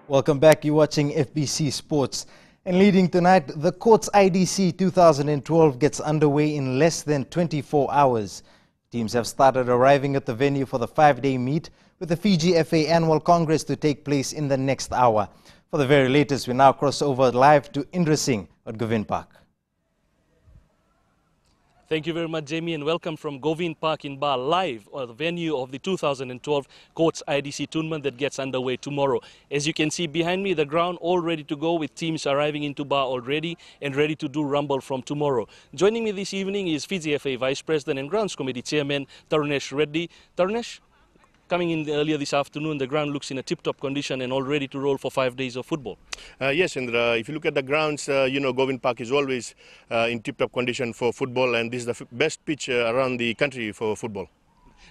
Welcome back. You're watching FBC Sports. And leading tonight, the Courts IDC 2012 gets underway in less than 24 hours. Teams have started arriving at the venue for the 5-day meet, with the Fiji FA Annual Congress to take place in the next hour. For the very latest, we now cross over live to Indra Singh at Govind Park. Thank you very much, Jamie, and welcome from Govind Park in Ba, live on the venue of the 2012 Courts IDC tournament that gets underway tomorrow. As you can see behind me, the ground all ready to go, with teams arriving into Ba already and ready to do rumble from tomorrow. Joining me this evening is Fiji FA Vice President and Grounds Committee Chairman Tarunesh Reddy. Tarunesh, coming in earlier this afternoon, the ground looks in a tip-top condition and all ready to roll for 5 days of football. Yes, Indra. If you look at the grounds, Govind Park is always in tip-top condition for football, and this is the best pitch around the country for football.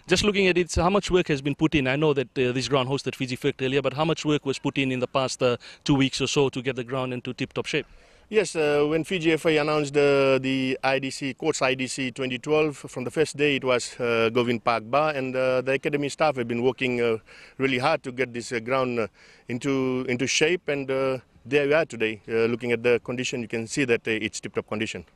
Just looking at it, how much work has been put in? I know that this ground hosted Fiji First earlier, but how much work was put in the past 2 weeks or so to get the ground into tip-top shape? Yes, when Fiji FA announced the IDC, Courts IDC 2012, from the first day it was Govind Park Bar, and the academy staff have been working really hard to get this ground into shape, and there we are today. Looking at the condition, you can see that it's tip-top condition.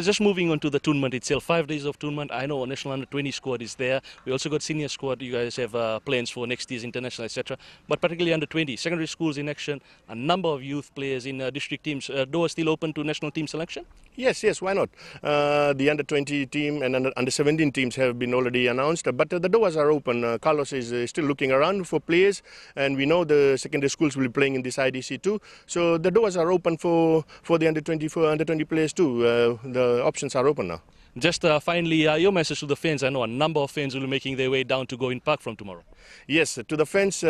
Just moving on to the tournament itself, 5 days of tournament. I know a national under-20 squad is there. We also got senior squad. You guys have plans for next year's international, etc. But particularly under-20, secondary schools in action, a number of youth players in district teams. Door still open to national team selection? Yes, why not? The under-20 team and under-17 teams have been already announced, but the doors are open. Carlos is still looking around for players, and we know the secondary schools will be playing in this IDC too. So the doors are open for the under-20 players too. The options are open now. Just finally, your message to the fans. I know a number of fans will be making their way down to Govind Park from tomorrow. Yes, to the fans,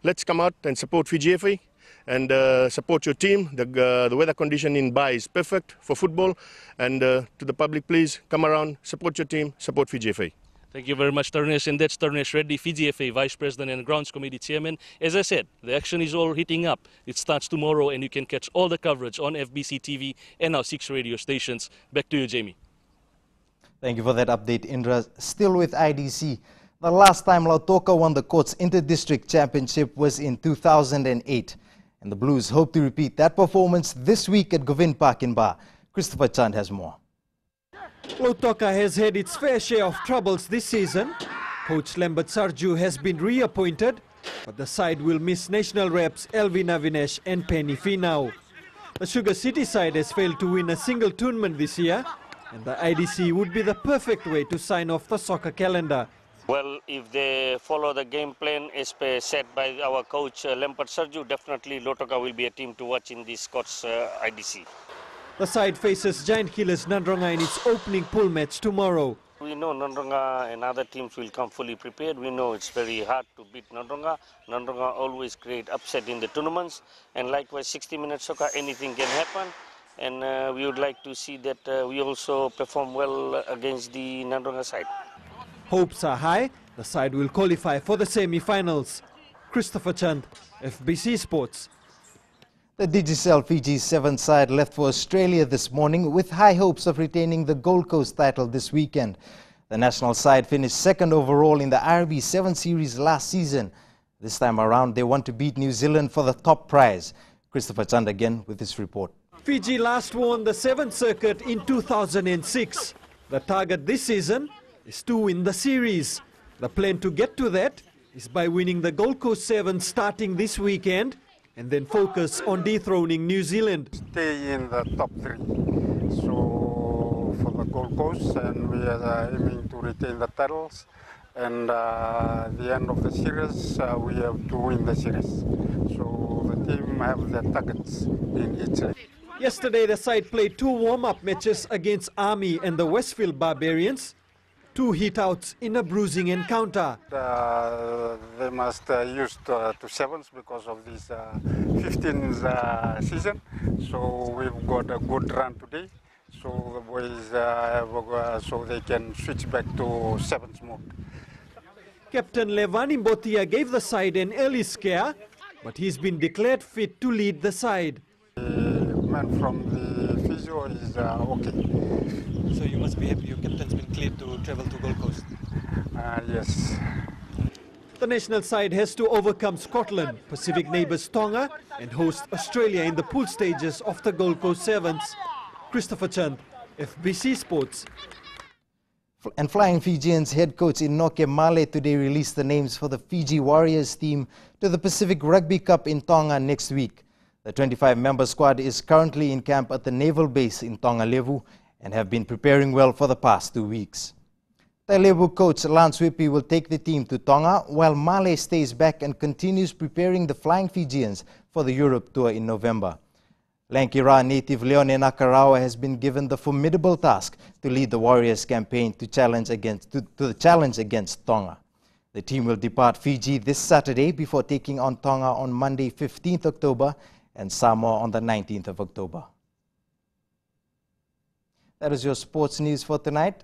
let's come out and support Fiji FA and support your team. The weather condition in Ba is perfect for football. And to the public, please come around, support your team, support Fiji FA. Thank you very much, Tarunesh. And that's Tarunesh Reddy, Fiji FA Vice President and Grounds Committee Chairman. As I said, the action is all heating up. It starts tomorrow, and you can catch all the coverage on FBC TV and our 6 radio stations. Back to you, Jamie. Thank you for that update, Indra. Still with IDC, the last time Lautoka won the Courts Inter-District Championship was in 2008. And the Blues hope to repeat that performance this week at Govind Park in Ba. Christopher Chand has more. Lautoka has had its fair share of troubles this season. Coach Lambert Sarju has been reappointed, but the side will miss national reps Elvin Avinesh and Penny Finau. The Sugar City side has failed to win a single tournament this year, and the IDC would be the perfect way to sign off the soccer calendar. Well, if they follow the game plan as set by our coach Lambert Sarju, definitely Lautoka will be a team to watch in this Courts IDC. The side faces giant killers Nandronga in its opening pool match tomorrow. We know Nandronga and other teams will come fully prepared. We know it's very hard to beat Nandronga. Nandronga always create upset in the tournaments, and likewise 60-minute soccer, anything can happen. And we would like to see that we also perform well against the Nandronga side. Hopes are high. The side will qualify for the semi-finals. Christopher Chand, FBC Sports. The Digicel Fiji 7 side left for Australia this morning with high hopes of retaining the Gold Coast title this weekend. The national side finished second overall in the IRB 7 series last season. This time around, they want to beat New Zealand for the top prize. Christopher Chand again with this report. Fiji last won the 7th circuit in 2006. The target this season is to win the series. The plan to get to that is by winning the Gold Coast 7 starting this weekend, and then focus on dethroning New Zealand. Stay in the top 3. So for the Gold Coast, and we are aiming to retain the titles. And at the end of the series, we have to win the series. So the team have their targets in each leg. Yesterday, the side played 2 warm-up matches against Army and the Westfield Barbarians. 2 hit-outs in a bruising encounter. They must use to 7s because of this 15th season. So we've got a good run today. So the boys, so they can switch back to 7s mode. Captain Levani Mbotia gave the side an early scare, but he's been declared fit to lead the side. The man from the physio is okay. So you must be happy your captain's been cleared to travel to Gold Coast? Yes. The national side has to overcome Scotland, Pacific neighbours Tonga, and host Australia in the pool stages of the Gold Coast Sevens. Christopher Chand, FBC Sports. And Flying Fijians head coach Inoke Male today released the names for the Fiji Warriors team to the Pacific Rugby Cup in Tonga next week. The 25-member squad is currently in camp at the naval base in Tonga-Levu and have been preparing well for the past 2 weeks. Levu coach Lance Whippy will take the team to Tonga while Male stays back and continues preparing the Flying Fijians for the Europe tour in November. Lankira native Leone Nakarawa has been given the formidable task to lead the Warriors campaign to the challenge against Tonga. The team will depart Fiji this Saturday before taking on Tonga on Monday 15th October and Samoa on the 19th of October. That is your sports news for tonight.